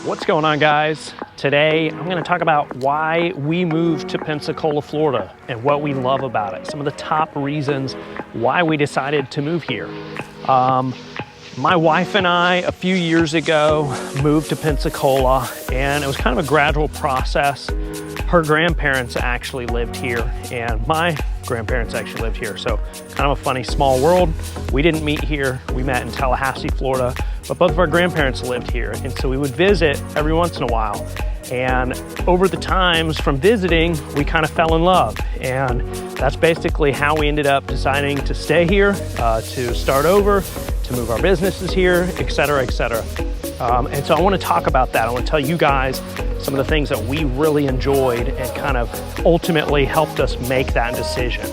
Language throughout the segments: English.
What's going on, guys? Today I'm going to talk about why we moved to Pensacola, Florida, and what we love about it. Some of the top reasons why we decided to move here. My wife and I, a few years ago, moved to Pensacola, and it was kind of a gradual process. Her grandparents actually lived here, and my grandparents actually lived here. So kind of a funny small world. We didn't meet here. We met in Tallahassee, Florida, but both of our grandparents lived here. And so we would visit every once in a while. And over the times from visiting, we kind of fell in love. And that's basically how we ended up deciding to stay here, to start over, to move our businesses here, et cetera, et cetera. And so I want to talk about that. I want to tell you guys some of the things that we really enjoyed and kind of ultimately helped us make that decision.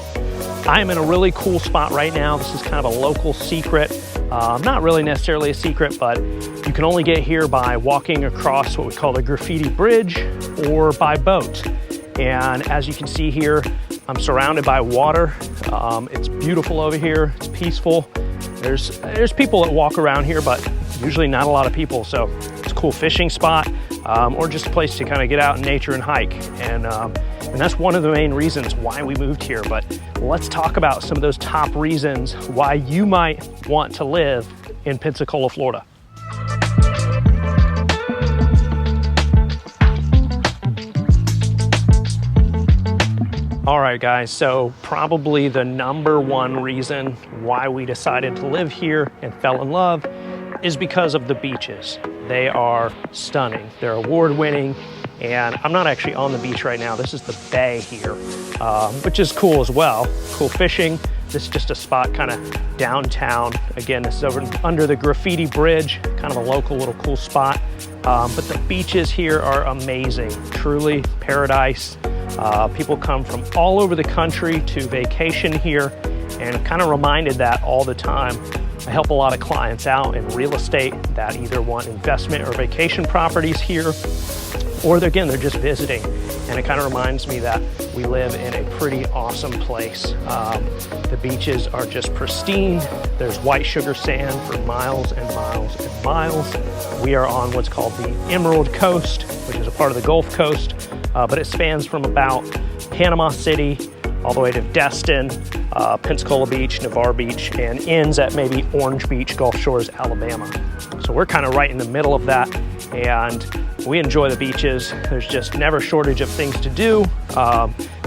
I am in a really cool spot right now. This is kind of a local secret. Not really necessarily a secret, but you can only get here by walking across what we call the graffiti bridge or by boat. And as you can see here, I'm surrounded by water. It's beautiful over here. It's peaceful. There's people that walk around here, but usually not a lot of people. So it's a cool fishing spot, or just a place to kind of get out in nature and hike. And that's one of the main reasons why we moved here. But let's talk about some of those top reasons why you might want to live in Pensacola, Florida. All right, guys, so probably the number one reason why we decided to live here and fell in love is because of the beaches. They are stunning. They're award-winning, and I'm not actually on the beach right now. This is the bay here, which is cool as well. Cool fishing. This is just a spot kind of downtown. Again, this is over under the graffiti bridge, kind of a local little cool spot. But the beaches here are amazing, truly paradise. People come from all over the country to vacation here, and I'm kind of reminded that all the time. I help a lot of clients out in real estate that either want investment or vacation properties here, or they're just visiting. And it kind of reminds me that we live in a pretty awesome place. The beaches are just pristine. There's white sugar sand for miles and miles and miles. We are on what's called the Emerald Coast, which is a part of the Gulf Coast, but it spans from about Panama City all the way to Destin, Pensacola Beach, Navarre Beach, and ends at maybe Orange Beach, Gulf Shores, Alabama. So we're kind of right in the middle of that, and we enjoy the beaches. There's just never a shortage of things to do.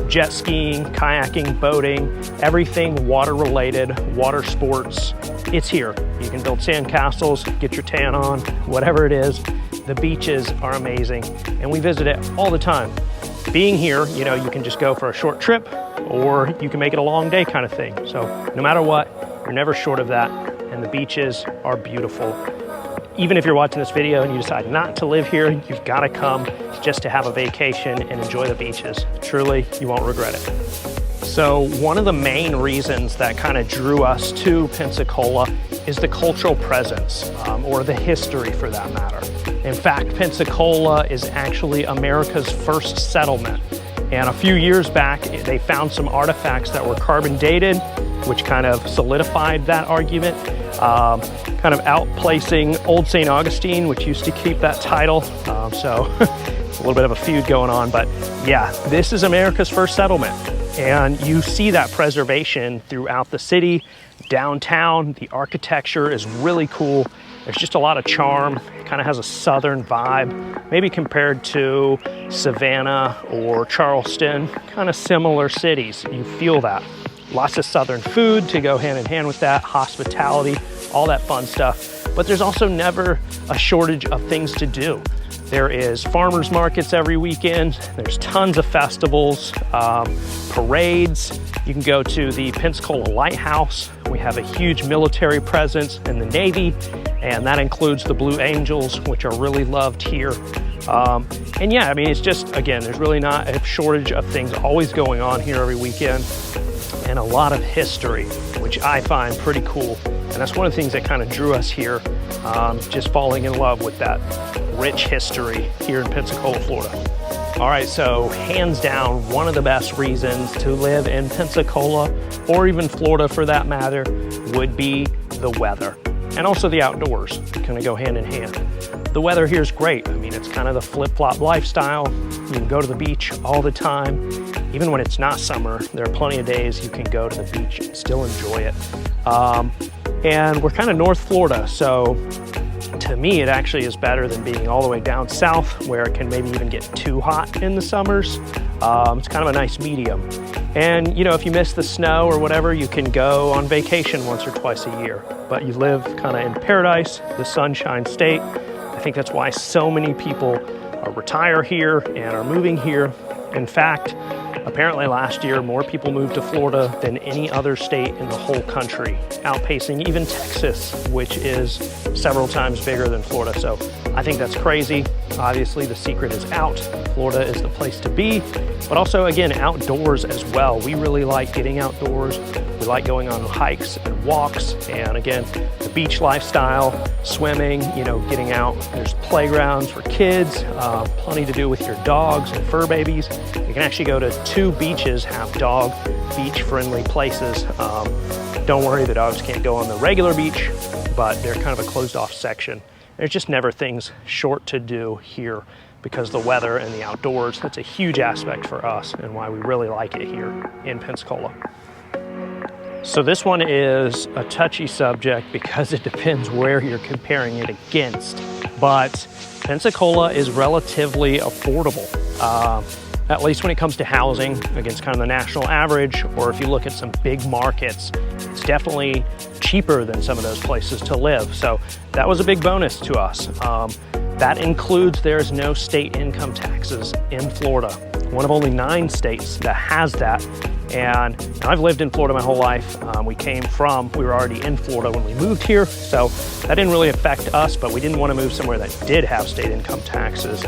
Jet skiing, kayaking, boating, everything water related, water sports, it's here. You can build sand castles, get your tan on, whatever it is. The beaches are amazing, and we visit it all the time. Being here, you can just go for a short trip, or you can make it a long day kind of thing. So no matter what, you're never short of that, and the beaches are beautiful. Even if you're watching this video and you decide not to live here, you've got to come just to have a vacation and enjoy the beaches. Truly, you won't regret it. So one of the main reasons that kind of drew us to Pensacola is the cultural presence, or the history for that matter. In fact, Pensacola is actually America's first settlement. And a few years back, they found some artifacts that were carbon dated, which kind of solidified that argument, kind of outplacing Old St. Augustine, which used to keep that title. So it's a little bit of a feud going on, but yeah, this is America's first settlement. And you see that preservation throughout the city, downtown. The architecture is really cool. There's just a lot of charm. It kind of has a southern vibe, maybe compared to Savannah or Charleston, kind of similar cities. You feel that. Lots of southern food to go hand in hand with that, hospitality, all that fun stuff. But there's also never a shortage of things to do. There is farmers markets every weekend. There's tons of festivals, parades. You can go to the Pensacola Lighthouse. We have a huge military presence in the Navy, and that includes the Blue Angels, which are really loved here. And yeah, I mean, it's just, again, there's really not a shortage of things always going on here every weekend, and a lot of history, which I find pretty cool. And that's one of the things that kind of drew us here, just falling in love with that rich history here in Pensacola, Florida. All right, so hands down, one of the best reasons to live in Pensacola, or even Florida for that matter, would be the weather. And also the outdoors, kind of go hand in hand. the weather here is great. I mean, it's kind of the flip-flop lifestyle. You can go to the beach all the time. Even when it's not summer, there are plenty of days you can go to the beach and still enjoy it. And we're kind of North Florida, so to me, it actually is better than being all the way down south where it can maybe even get too hot in the summers. It's kind of a nice medium. And you know, if you miss the snow or whatever, you can go on vacation once or twice a year. But you live kind of in paradise, the Sunshine State. I think that's why so many people retire here and are moving here. In fact, apparently last year, more people moved to Florida than any other state in the whole country, outpacing even Texas, which is several times bigger than Florida. So I think that's crazy. Obviously, the secret is out. Florida is the place to be, but also, again, outdoors as well. We really like getting outdoors. We like going on hikes and walks, and again, the beach lifestyle, swimming, you know, getting out. There's playgrounds for kids, plenty to do with your dogs and fur babies. You can actually go to 2 beaches, half-dog, beach-friendly places. Don't worry, the dogs can't go on the regular beach, but they're kind of a closed-off section. There's just never things short to do here because the weather and the outdoors, that's a huge aspect for us and why we really like it here in Pensacola. So this one is a touchy subject because it depends where you're comparing it against, but Pensacola is relatively affordable. At least when it comes to housing against kind of the national average, or if you look at some big markets, it's definitely cheaper than some of those places to live. So that was a big bonus to us. That includes there's no state income taxes in Florida. One of only 9 states that has that. And I've lived in Florida my whole life. We were already in Florida when we moved here, so that didn't really affect us, but we didn't want to move somewhere that did have state income taxes.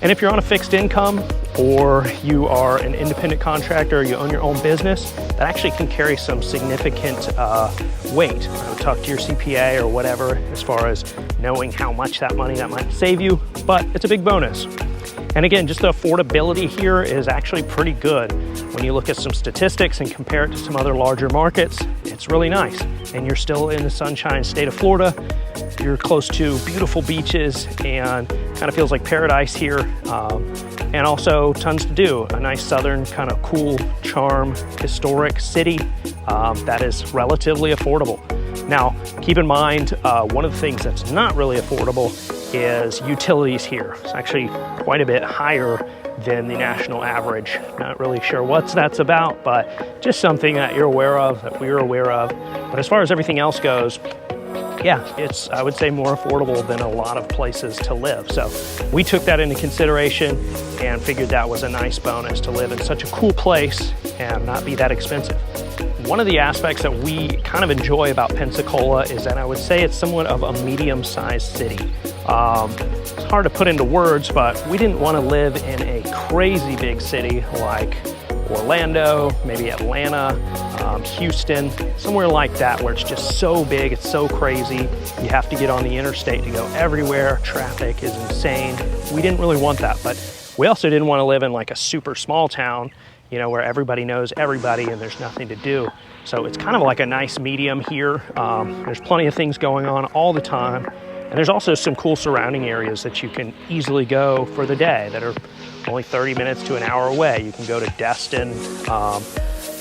And if you're on a fixed income or you are an independent contractor, you own your own business, that actually can carry some significant weight. I would talk to your CPA or whatever as far as knowing how much that might save you, but it's a big bonus. And again, just the affordability here is actually pretty good. When you look at some statistics and compare it to some other larger markets, it's really nice. And you're still in the Sunshine State of Florida. You're close to beautiful beaches and kind of feels like paradise here. And also tons to do. A nice southern kind of cool, charm, historic city that is relatively affordable. Now, keep in mind, one of the things that's not really affordable is utilities here. It's actually quite a bit higher than the national average. Not really sure what that's about, but just something that you're aware of, that we're aware of. But as far as everything else goes, yeah, it's, I would say, more affordable than a lot of places to live. So we took that into consideration and figured that was a nice bonus to live in such a cool place and not be that expensive. One of the aspects that we kind of enjoy about Pensacola is that I would say it's somewhat of a medium-sized city. It's hard to put into words, but we didn't want to live in a crazy big city like Orlando, maybe Atlanta, Houston, somewhere like that where it's just so big, it's so crazy. You have to get on the interstate to go everywhere. Traffic is insane. We didn't really want that, but we also didn't want to live in like a super small town, you know, where everybody knows everybody and there's nothing to do. So it's kind of like a nice medium here. There's plenty of things going on all the time. And there's also some cool surrounding areas that you can easily go for the day that are only 30 minutes to an hour away. You can go to Destin,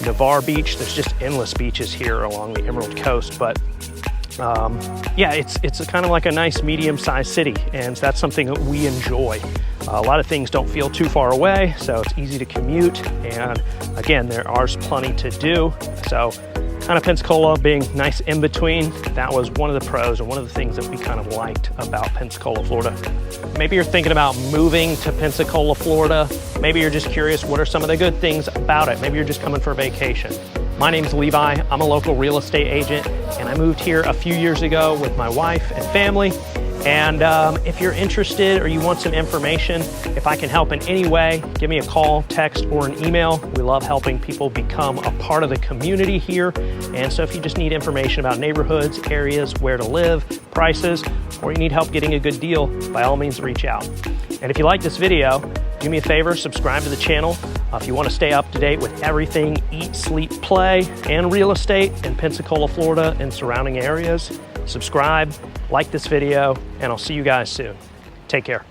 Navarre Beach. There's just endless beaches here along the Emerald Coast. But yeah, it's kind of like a nice medium-sized city, and that's something that we enjoy. A lot of things don't feel too far away, so it's easy to commute. And again, there are plenty to do. So kind of Pensacola being nice in between, that was one of the pros and one of the things that we kind of liked about Pensacola, Florida. Maybe you're thinking about moving to Pensacola, Florida. Maybe you're just curious, what are some of the good things about it? Maybe you're just coming for a vacation. My name's Levi. I'm a local real estate agent, and I moved here a few years ago with my wife and family. And if you're interested or you want some information, if I can help in any way, give me a call, text, or an email. We love helping people become a part of the community here. And so if you just need information about neighborhoods, areas, where to live, prices, or you need help getting a good deal, by all means, reach out. And if you like this video, do me a favor, subscribe to the channel. If you want to stay up to date with everything eat, sleep, play, and real estate in Pensacola, Florida and surrounding areas, subscribe. like this video, and I'll see you guys soon. Take care.